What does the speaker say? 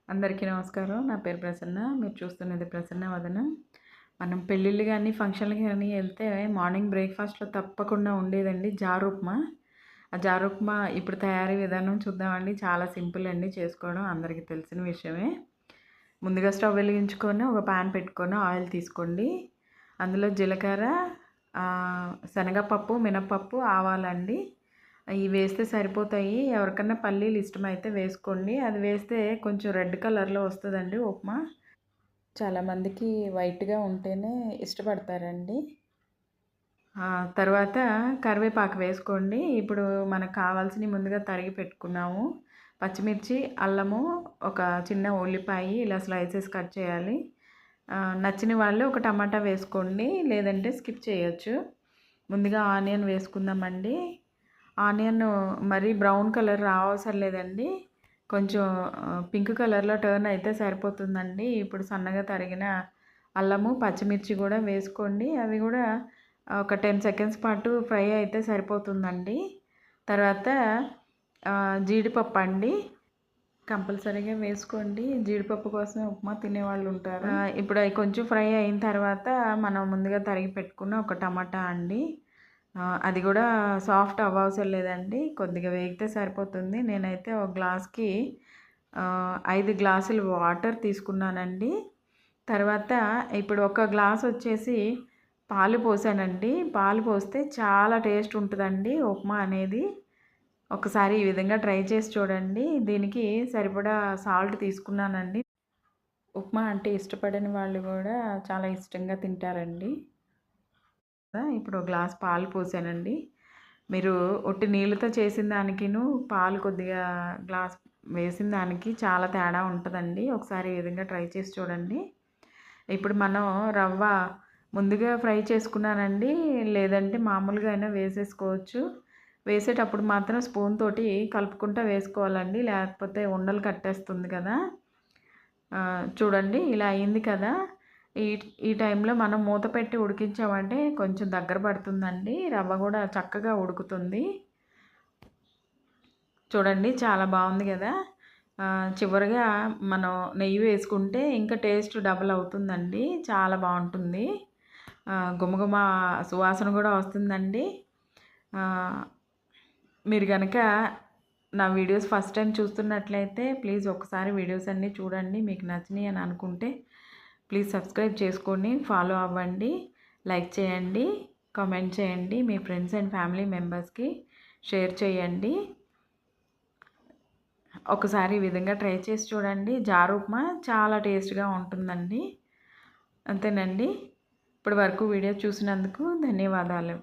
అందరికీ నమస్కారం. నా పేరు ప్రసన్న. మీరు చూస్తున్నది ప్రసన్న వదనం. మనం పెళ్ళిళ్ళు గానీ, ఫంక్షన్‌లకి గానీ ఎళ్తే మార్నింగ్ బ్రేక్‌ఫాస్ట్‌లో తప్పకుండా ఉండేదండి జారుప్మా. ఆ జారుప్మా ఇప్పుడు తయారీ విధానం చూద్దామండి. చాలా సింపుల్ అండి చేసుకోవడం. అందరికీ తెలిసిన విషయమే. ముందుగా స్టవ్ వెలిగించుకొని ఒక పాన్ పెట్టుకొని ఆయిల్ తీసుకోండి. అందులో జీలకర్ర, శనగపప్పు, మినపప్పు, ఆవాలండి. ఇవి వేస్తే సరిపోతాయి. ఎవరికన్నా పల్లీలు ఇష్టమైతే వేసుకోండి. అది వేస్తే కొంచెం రెడ్ కలర్‌లో వస్తదండి ఉప్మా. చాలామందికి వైట్‌గా ఉంటేనే ఇష్టపడతారండి. తర్వాత కరివేపాకు వేసుకోండి. ఇప్పుడు మనకు కావాల్సినవి ముందుగా తరిగి పెట్టుకున్నాము. పచ్చిమిర్చి, అల్లము, ఒక చిన్న ఉల్లిపాయ ఇలా స్లైసెస్ కట్ చేయాలి. నచ్చిన వాళ్ళు ఒక టమాటా వేసుకోండి. లేదంటే స్కిప్ చేయొచ్చు. ముందుగా ఆనియన్ వేసుకుందామండి. ఆనియన్ మరీ బ్రౌన్ కలర్ రావసరం లేదండి. కొంచెం పింక్ కలర్‌లో టర్న్ అయితే సరిపోతుందండి. ఇప్పుడు సన్నగా తరిగిన అల్లము, పచ్చిమిర్చి కూడా వేసుకోండి. అవి కూడా ఒక 10 సెకండ్స్ పాటు ఫ్రై అయితే సరిపోతుందండి. తర్వాత జీడిపప్పు అండి. కంపల్సరీగా వేసుకోండి. జీడిపప్పు కోసం ఉప్మా తినేవాళ్ళు ఉంటారు. ఇప్పుడు అవి కొంచెం ఫ్రై అయిన తర్వాత మనం ముందుగా తరిగి పెట్టుకున్న ఒక టమాటా అండి. అది కూడా సాఫ్ట్ అవ్వవసరం లేదండి. కొద్దిగా వేగితే సరిపోతుంది. నేనైతే ఒక గ్లాస్‌కి 5 గ్లాసులు వాటర్ తీసుకున్నానండి. తర్వాత ఇప్పుడు ఒక గ్లాస్ వచ్చేసి పాలు పోసానండి. పాలు పోస్తే చాలా టేస్ట్ ఉంటుందండి ఉప్మా అనేది. ఒకసారి ఈ విధంగా ట్రై చేసి చూడండి. దీనికి సరిపడా సాల్ట్ తీసుకున్నానండి. ఉప్మా అంటే ఇష్టపడని వాళ్ళు కూడా చాలా ఇష్టంగా తింటారండి. ఇప్పుడు ఒక గ్లాస్ పాలు పోసానండి. మీరు ఒట్టి నీళ్ళతో చేసిన దానికిను పాలు కొద్దిగా గ్లాస్ వేసిన దానికి చాలా తేడా ఉంటుందండి. ఒకసారి ఈ విధంగా ట్రై చేసి చూడండి. ఇప్పుడు మనం రవ్వ ముందుగా ఫ్రై చేసుకున్నానండి. లేదంటే మామూలుగా అయినా వేసేసుకోవచ్చు. వేసేటప్పుడు మాత్రం స్పూన్ తోటి కలుపుకుంటూ వేసుకోవాలండి. లేకపోతే ఉండలు కట్టేస్తుంది కదా. చూడండి ఇలా అయింది కదా. ఈ ఈ టైంలో మనం మూత పెట్టి ఉడికించామంటే కొంచెం దగ్గర పడుతుందండి. రవ్వ కూడా చక్కగా ఉడుకుతుంది. చూడండి చాలా బాగుంది కదా. చివరిగా మనం నెయ్యి వేసుకుంటే ఇంకా టేస్ట్ డబల్ అవుతుందండి. చాలా బాగుంటుంది. గుమగుమ సువాసన కూడా వస్తుందండి. మీరు కనుక నా వీడియోస్ ఫస్ట్ టైం చూస్తున్నట్లయితే ప్లీజ్ ఒకసారి వీడియోస్ అన్నీ చూడండి. మీకు నచ్చినాయి అని అనుకుంటే ప్లీజ్ సబ్స్క్రైబ్ చేసుకోండి, ఫాలో అవ్వండి, లైక్ చేయండి, కామెంట్ చేయండి, మీ ఫ్రెండ్స్ అండ్ ఫ్యామిలీ మెంబర్స్కి షేర్ చేయండి. ఒకసారి ఈ విధంగా ట్రై చేసి చూడండి. జారు ఉప్మా చాలా టేస్ట్గా ఉంటుందండి. అంతేనండి. ఇప్పటి వరకు వీడియో చూసినందుకు ధన్యవాదాలు.